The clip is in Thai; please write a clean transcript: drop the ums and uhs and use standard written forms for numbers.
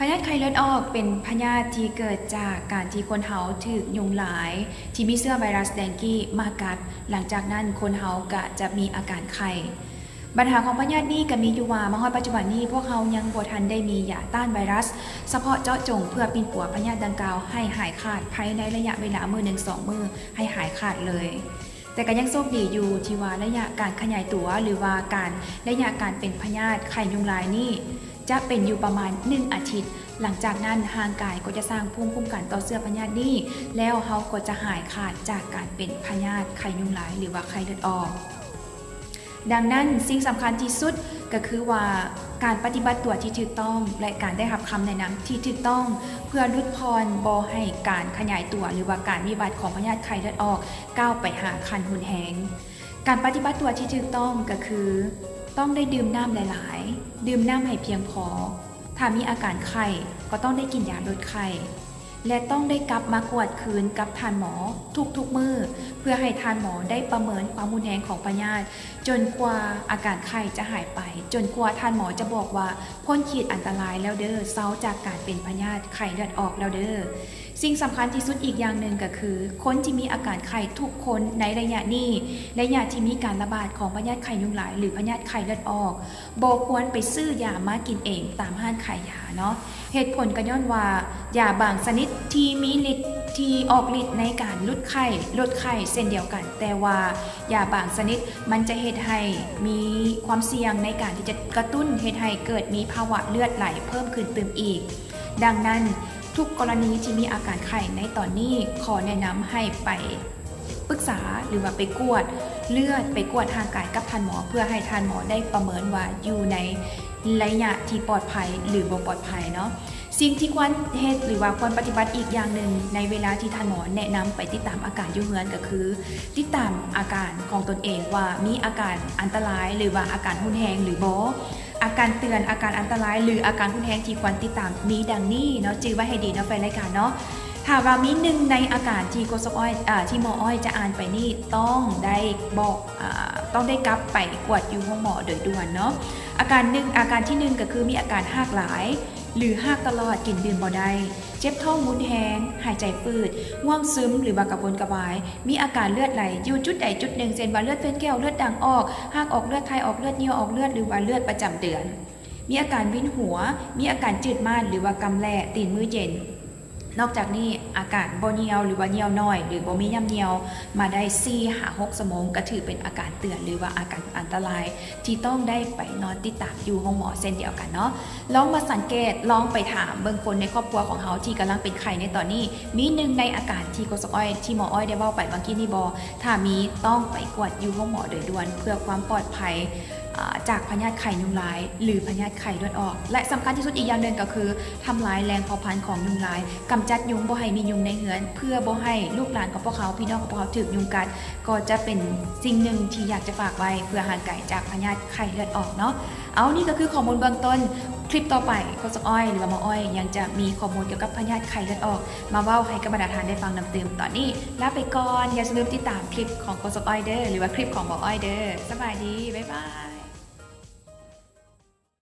พยาธิไข้เลือดออกเป็นพยาธิที่เกิดจากการที่คนเฮาถูกยุงหลายที่มีเชื้อไวรัสแดงกี้มากัดหลังจากนั้นคนเฮาก็จะมีอาการไข้ปัญหาของพยาธินี้ก็มีอยู่ว่ามาฮอดปัจจุบันนี้พวกเขายังบ่ทันได้มียาต้านไวรัสเฉพาะเจาะจงเพื่อปิดปัวพยาธิดังกล่าวให้หายขาดภายในระยะเวลามื้อ 1-2 มื้อให้หายขาดเลยแต่ก็ยังโชคดีอยู่ที่ว่าระยะการขยายตัวหรือว่าระยะการเป็นพยาธิไข้ยุงลายนี่จะเป็นอยู่ประมาณ1 อาทิตย์หลังจากนั้นร่างกายก็จะสร้างภูมิคุ้มกันต่อเชื้อพยาธินี้แล้วเขาก็จะหายขาดจากการเป็นพยาธิไข้ยุงลายหรือว่าไข้เลือดออกดังนั้นสิ่งสำคัญที่สุดก็คือว่าการปฏิบัติตัวที่ถูกต้องและการได้รับคำแนะนำที่ถูกต้องเพื่อลดพรบ่ให้การขยายตัวหรือว่าการวิบัติของพยาธิไข้เลือดออกก้าวไปหาขั้นรุนแรงการปฏิบัติตัวที่ถูกต้องก็คือต้องได้ดื่มน้ำหลายๆดื่มน้ำให้เพียงพอถ้ามีอาการไข้ก็ต้องได้กินยาลดไข้และต้องได้กลับมากวดคืนกับทานหมอทุกๆมื้อเพื่อให้ทานหมอได้ประเมินความรุนแรงของพยาธิจนกว่าอาการไข้จะหายไปจนกว่าทานหมอจะบอกว่าพ้นขีดอันตรายแล้วเด้อเซาจากการเป็นพยาธิไข้เลือดออกแล้วเด้อสิ่งสำคัญที่สุดอีกอย่างหนึ่งก็คือคนที่มีอาการไข้ทุกคนในระยะนี้ระยะที่มีการระบาดของพยาธิไข้ยุงลายหรือพยาธิไข้เลือดออกบ่ควรไปซื้อยามากินเองตามห้างขายยาเนาะเหตุผลก็ย้อนว่ายาบางชนิดที่มีฤทธิ์ที่ออกฤทธิ์ในการลดไข้เช่นเดียวกันแต่ว่ายาบางชนิดมันจะเฮ็ดให้มีความเสี่ยงในการที่จะกระตุ้นเฮ็ดให้เกิดมีภาวะเลือดไหลเพิ่มขึ้นเติมอีกดังนั้นทุกกรณีที่มีอาการไข้ในตอนนี้ขอแนะนำให้ไปปรึกษาหรือว่าไปกวดเลือดไปกวดร่างกายกับทานหมอเพื่อให้ทานหมอได้ประเมินว่าอยู่ในระยะที่ปลอดภัยหรือบ่ปลอดภัยเนาะสิ่งที่ควรเฮ็ดหรือว่าควรปฏิบัติอีกอย่างหนึ่งในเวลาที่ทานหมอแนะนำไปติดตามอาการอยู่เฮือนก็คือติดตามอาการของตนเองว่ามีอาการอันตรายหรือว่าอาการรุนแรงหรือบ่อาการเตือนอาการอันตรายหรืออาการรุนแรงที่ควรติดตามมีดังนี้เนาะจื่อไว้ให้ดีเนาะแฟนรายการเนาะถ้าว่ามีหนึ่งในอาการที่โกศกอ้อยที่หมออ้อยจะอ่านไปนี่ต้องได้บอกต้องได้กลับไปกวดอยู่ห้องหมอโดยด่วนเนาะอาการที่1ก็คือมีอาการหากหลายหรือหากตลอดกินดื่มบ่ได้เจ็บท้องมุนแห้งหายใจฝืดง่วงซึมหรือว่ากระวนกระวายมีอาการเลือดไหลอยู่จุดใดจุดหนึ่งเช่นว่าเลือดเฟ้นแก้วเลือดด่างออกหากออกเลือดไทยออกเลือดเหี่ยวออกเลือดหรือว่าเลือดประจำเดือนมีอาการวินหัวมีอาการจืดม่านหรือว่ากำแล่ตีนมือเย็นนอกจากนี้อาการบ่เหี่ยวหรือว่าเหี่ยวน้อยหรือบ่มีย่ำเหี่ยวมาได้4-6 ชั่วโมงก็ถือเป็นอาการเตือนหรือว่าอาการอันตรายที่ต้องได้ไปนอนติดตามอยู่ห้องหมอเช่นเดียวกันเนาะลองมาสังเกตลองไปถามเบิ่งคนในครอบครัวของเฮาที่กำลังเป็นไข้ในตอนนี้มีหนึ่งในอาการที่โกศกอ้อยที่หมออ้อยได้เว้าไปเมื่อกี้นี่บ่ถ้ามีต้องไปกวดอยู่ห้องหมอโดยด่วนเพื่อความปลอดภัยจากพยาธิไข้ยุงลายหรือพยาธิไข้เลือดออกและสำคัญที่สุดอีกอย่างหนึ่งก็คือทำลายแรงเผาผลาญของยุงลายกำจัดยุงบ่ให้มียุงในเฮือนเพื่อบ่ให้ลูกหลานของพวกเขาพี่น้องของพวกเขาถูกยุงกัดก็จะเป็นสิ่งหนึ่งที่อยากจะฝากไว้เพื่อห่างไกลจากพยาธิไข้เลือดออกเนาะเอานี่ก็คือข้อมูลเบื้องต้นคลิปต่อไปโกศกอ้อยหรือว่าหมออ้อยยังจะมีข้อมูลเกี่ยวกับพยาธิไข้เลือดออกมาเว้าให้กับบรรดาท่านได้ฟังนำเติมตอนนี้ลาไปก่อนอย่าลืมติดตามคลิปของโกศกอ้อยเด้อหรือว่าคลิปของหมออ้อยเด้อสบายดีบ๊ายบาย